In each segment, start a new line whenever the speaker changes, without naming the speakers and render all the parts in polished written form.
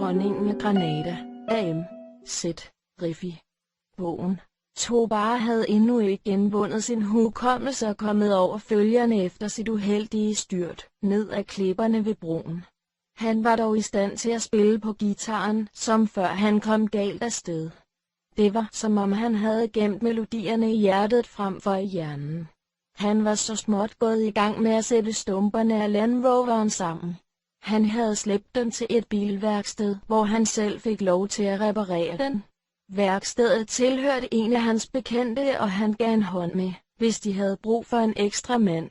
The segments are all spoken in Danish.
Dronningen af Granada, A.M. Z. Riffi. Bogen. Tobar havde endnu ikke genvundet sin hukommelse og kommet over følgerne efter sit uheldige styrt, ned ad klipperne ved broen. Han var dog i stand til at spille på gitaren, som før han kom galt afsted. Det var, som om han havde gemt melodierne i hjertet frem for i hjernen. Han var så småt gået i gang med at sætte stumperne af Land Roveren sammen. Han havde slæbt den til et bilværksted, hvor han selv fik lov til at reparere den. Værkstedet tilhørte en af hans bekendte, og han gav en hånd med, hvis de havde brug for en ekstra mand.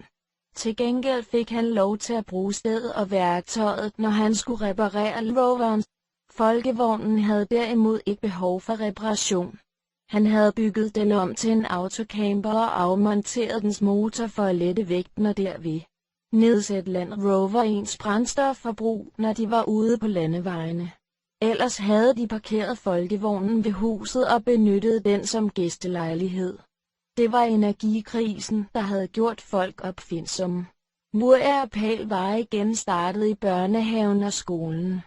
Til gengæld fik han lov til at bruge stedet og værktøjet, når han skulle reparere Roveren. Folkevognen havde derimod ikke behov for reparation. Han havde bygget den om til en autocamper og afmonteret dens motor for at lette vægten og derved nedsætte Land Rover ens brændstofforbrug, når de var ude på landevejene. Ellers havde de parkeret folkevognen ved huset og benyttede den som gæstelejlighed. Det var energikrisen, der havde gjort folk opfindsomme. Mur og Pal var igen startet i børnehaven og skolen.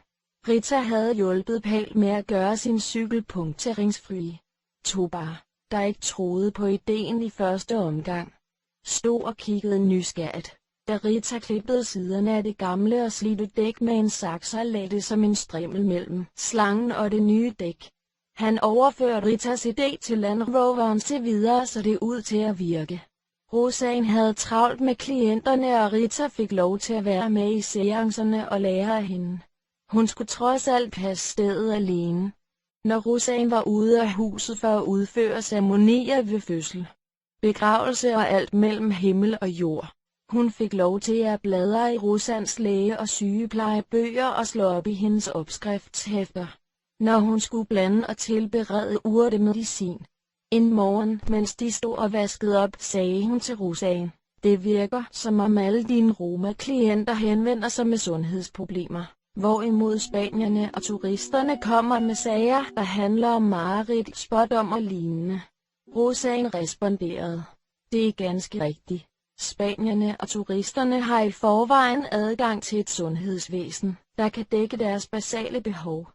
Rita havde hjulpet Pal med at gøre sin cykel punkteringsfri. Tobar, der ikke troede på ideen i første omgang, stod og kiggede nysgerrigt, da Rita klippede siderne af det gamle og slidte dæk med en saks og lagde det som en strimmel mellem slangen og det nye dæk. Han overførte Ritas idé til Land Roveren til videre, så det ud til at virke. Rosaen havde travlt med klienterne, og Rita fik lov til at være med i seancerne og lære af hende. Hun skulle trods alt passe stedet alene, når Rosaen var ude af huset for at udføre ceremonier ved fødsel, begravelse og alt mellem himmel og jord. Hun fik lov til at bladre i Rosans læge- og sygeplejebøger og slå op i hendes opskriftshæfter, når hun skulle blande og tilberede urtemedicin. En morgen, mens de stod og vaskede op, sagde hun til Rosaen: "Det virker, som om alle dine Roma-klienter henvender sig med sundhedsproblemer, hvorimod spanierne og turisterne kommer med sager, der handler om mareridt, spådom og lignende." Rosaen responderede: "Det er ganske rigtigt. Spanierne og turisterne har i forvejen adgang til et sundhedsvæsen, der kan dække deres basale behov.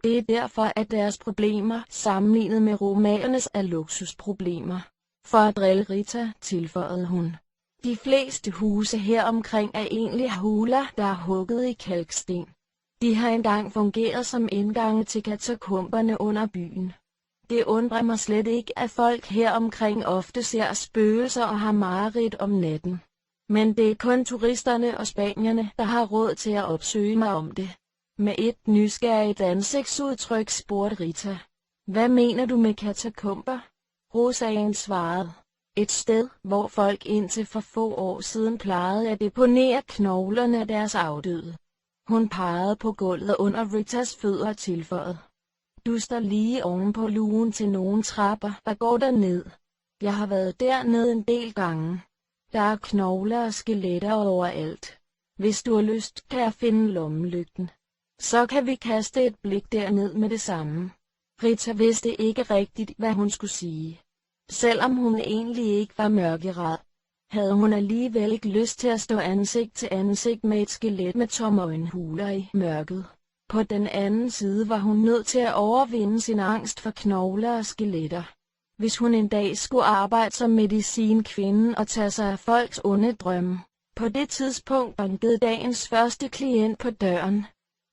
Det er derfor, at deres problemer, sammenlignet med romanernes, er luksusproblemer." For at drille Rita, tilføjede hun: "De fleste huse her omkring er egentlig huler, der er hugget i kalksten. De har engang fungeret som indgange til katakomberne under byen. Det undrer mig slet ikke, at folk her omkring ofte ser spøgelser og har mareridt om natten. Men det er kun turisterne og spanierne, der har råd til at opsøge mig om det." Med et nysgerrigt ansigtsudtryk spurgte Rita: "Hvad mener du med katakomber?" Rosaen svarede: "Et sted, hvor folk indtil for få år siden plejede at deponere knoglerne af deres afdøde." Hun pegede på gulvet under Ritas fødder og tilføjede: "Du står lige oven på lugen til nogle trapper, der går derned. Jeg har været dernede en del gange. Der er knogler og skeletter overalt. Hvis du har lyst, kan jeg finde lommelygten. Så kan vi kaste et blik derned med det samme." Rita vidste ikke rigtigt, hvad hun skulle sige. Selvom hun egentlig ikke var mørkeræd, havde hun alligevel ikke lyst til at stå ansigt til ansigt med et skelet med tomme øjenhuler i mørket. På den anden side var hun nødt til at overvinde sin angst for knogler og skeletter. Hvis hun en dag skulle arbejde som medicinkvinde og tage sig af folks onde drømme. På det tidspunkt bankede dagens første klient på døren.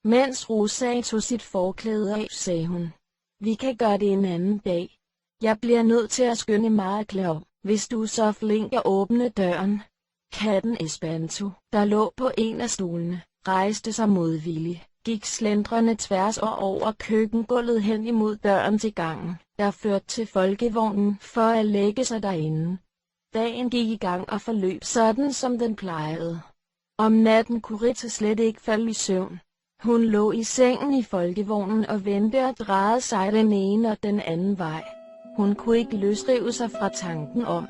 Mens Rosa tog sit forklæde af, sagde hun: "Vi kan gøre det en anden dag. Jeg bliver nødt til at skynde mig klar, hvis du er så flink at åbne døren." Katten Espanto, der lå på en af stolene, rejste sig modvilligt, gik slendrende tværs og over køkkengulvet hen imod døren til gangen, der førte til folkevognen, for at lægge sig derinde. Dagen gik i gang og forløb sådan, som den plejede. Om natten kunne Rita slet ikke falde i søvn. Hun lå i sengen i folkevognen og vendte og drejede sig den ene og den anden vej. Hun kunne ikke løsrive sig fra tanken om,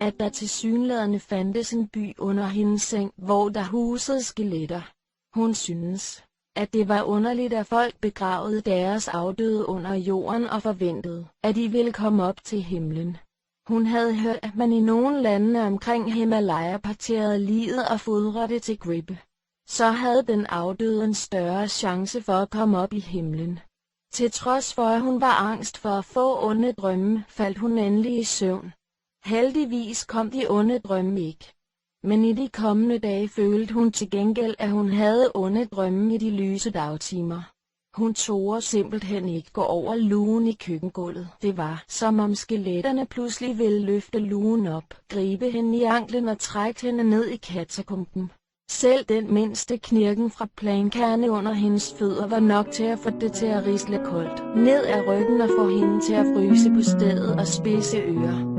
at der tilsyneladende fandtes en by under hendes seng, hvor der husede skeletter. Hun syntes, at det var underligt, at folk begravede deres afdøde under jorden og forventede, at de ville komme op til himlen. Hun havde hørt, at man i nogle lande omkring Himalaya parterede liget og fodrede det til gribe. så havde den afdøde en større chance for at komme op i himlen. Til trods for at hun var angst for at få onde drømme, faldt hun endelig i søvn. Heldigvis kom de onde drømme ikke. Men i de kommende dage følte hun til gengæld, at hun havde onde drømme i de lyse dagtimer. Hun turde simpelthen ikke gå over lugen i køkkengulvet. Det var, som om skeletterne pludselig ville løfte lugen op, gribe hende i anklen og trække hende ned i katakomben. Selv den mindste knirken fra plankerne under hendes fødder var nok til at få det til at risle koldt ned ad ryggen og få hende til at fryse på stedet og spidse ører.